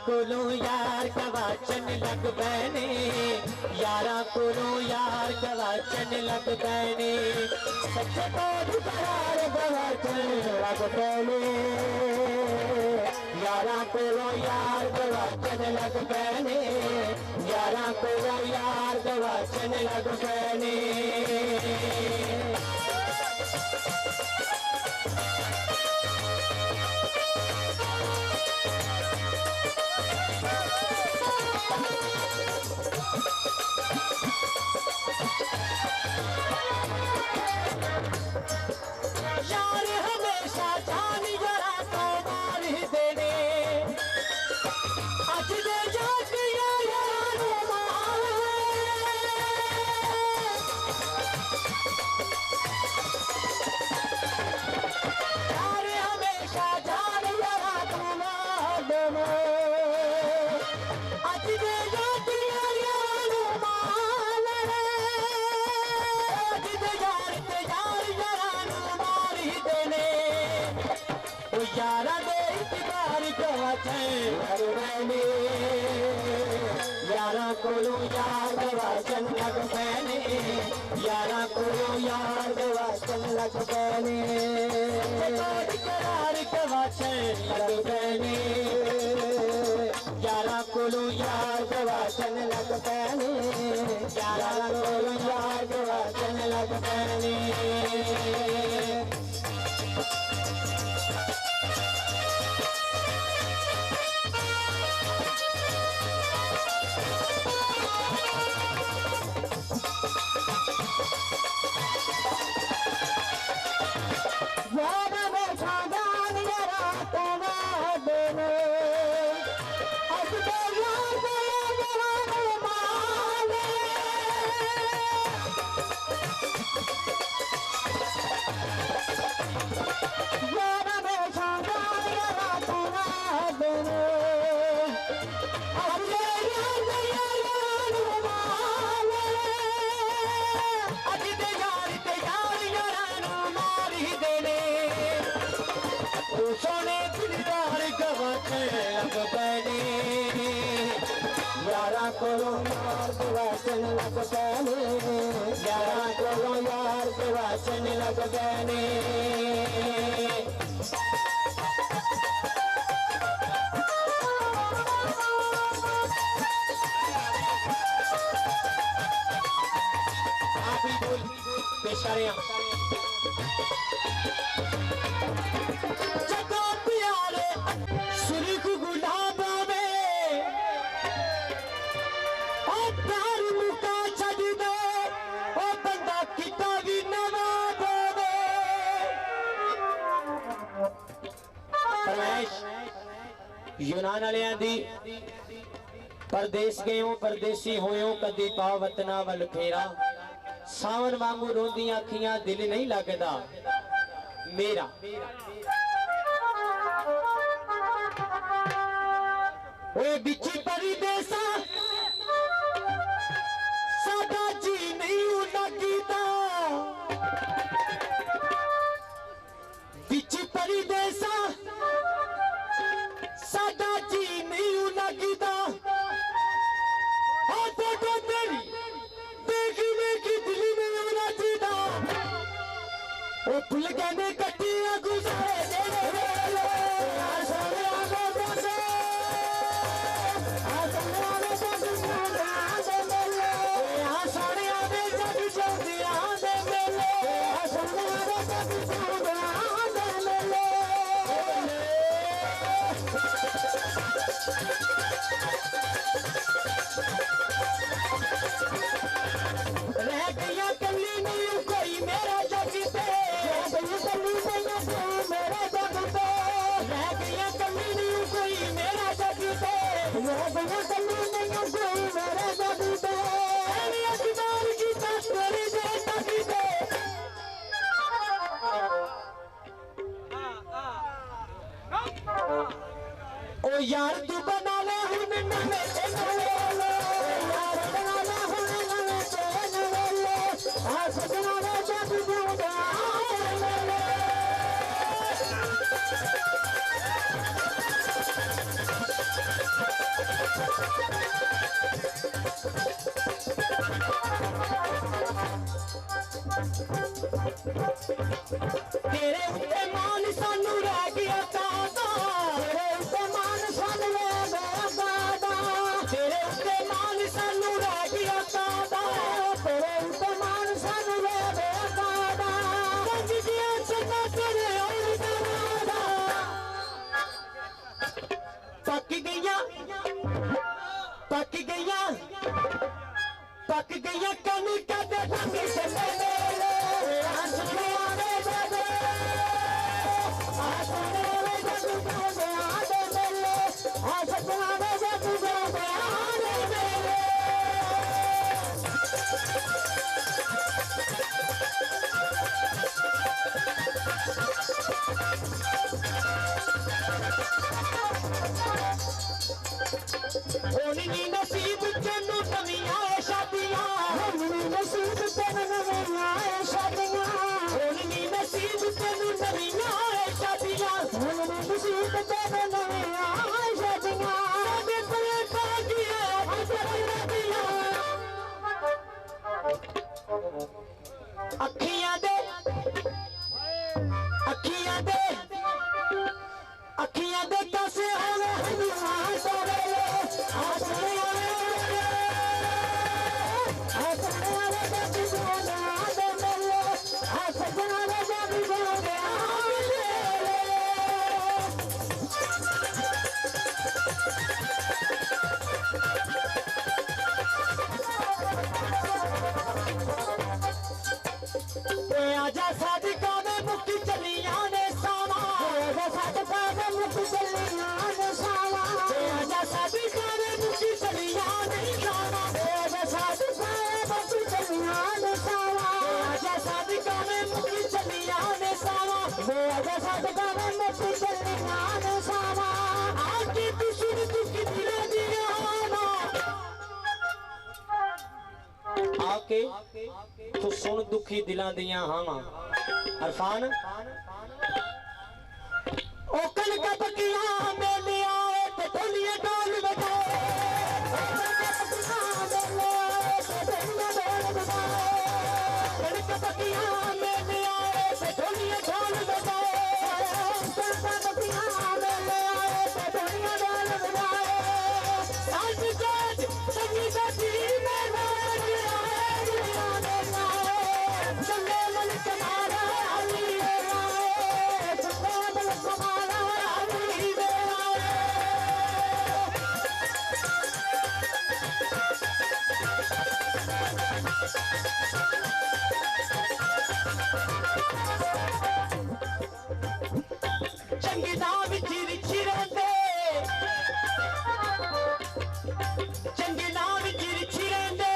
कोलों यार गवाचन लग बैने, यारा कोलों यार गवाचन लग बैने, सच्चे कोट करार गवाचन लग बैने, यारा कोलों यार गवाचन लग बैने, यारा कोलों यार गवाचन लग बैने। यारा दे इतबार गवाचन लग बैने, यारा कोलों यार गवाचन लग बैने, यारा कोलों यार गवाचन लग बैने, करार गवाचन लग बैने, यारा कोलों यार गवाचन लग बैने, यारा कोलों यार गवाचन लग बैने। यारा कोलों यार गवाचन लग बैने, यारा कोलों यार गवाचन लग बैने। आप ही बोल बेचारे यूनान वालियां दी परदेस गयो परदेसी होयो कदी पा वतना वल फेरा, सावन वांगू रोंदियां अखियां दिल नहीं लगदा मेरा। ओए बिची परदेसा साडा जी नहीं लगदा, बिची परदेसा साडा जी नहीं लगदा, फोटो तेरी देख देख दिल में होना जीदा, ओ फुल कहने कट्टियां गुजारे तेरे वेले, सोने आगे बसे सोने आगे जग दे मेले, सोने आगे जग दे मेले, सोने आगे जग दे मेले। रह गया कली नहीं कोई मेरा जग पे, रह गया कली नहीं कोई मेरा जग पे, रह गया कली नहीं कोई मेरा जग पे, रह गया कली नहीं कोई मेरा जग पे, अखबार की तस्वीर दे तक पे। ओ यार तू बना ले हुन नवे नवे, यार बना ले हुन नवे नवे, आ सजना रे जग दूंगा ले। कनिका दे रंग से मेले आसमाने दे आसमाने जग दे आदे मेले आसमाने जग दे आदे मेले होनी नसीब तेनू नवियां शादियां होनी नसीब तेनू नवियां शादियां होनी नसीब तेनू नवियां शादियां होनी नसीब तेनू नवियां शादियां साडे कोले कागिया तेरे दियां अखियां दे अखियां दे अखियां दे कैसे होवे हनुमान सवेले आसमाने आसमाने जग जोड़े आदे मेले आसमाने जग जोड़े आदे मेले आजा सादिका में मुक्ति चलियां ने सावा आजा सादिका में मुक्ति चलियां ने सावा आजा सादिका में मुक्ति चलियां ने सावा आजा सादिका में मुक्ति चलियां ने सावा आजा सादिका में मुक्ति चलियां ने सावा आजा सादिका में मुक्ति चलियां ने सावा आके तू सुन दुखी दिल दिया आके तू सुन दुखी दिलां दियां हावां अरफान ओ कनका पकियां मेले आए ते ढोलिया ढोल बजाए कनका पकियां मेले आए ते ढोलिया ढोल बजाए कनका पकियां मेले आए ते ढोलिया ढोल बजाए साज साज संगी साथी मेरा चंगे मन कमारा अली आए चंगे मन कमारा अली आए चंगी नाम चिरची रहंदे चंगी नाम चिरची रहंदे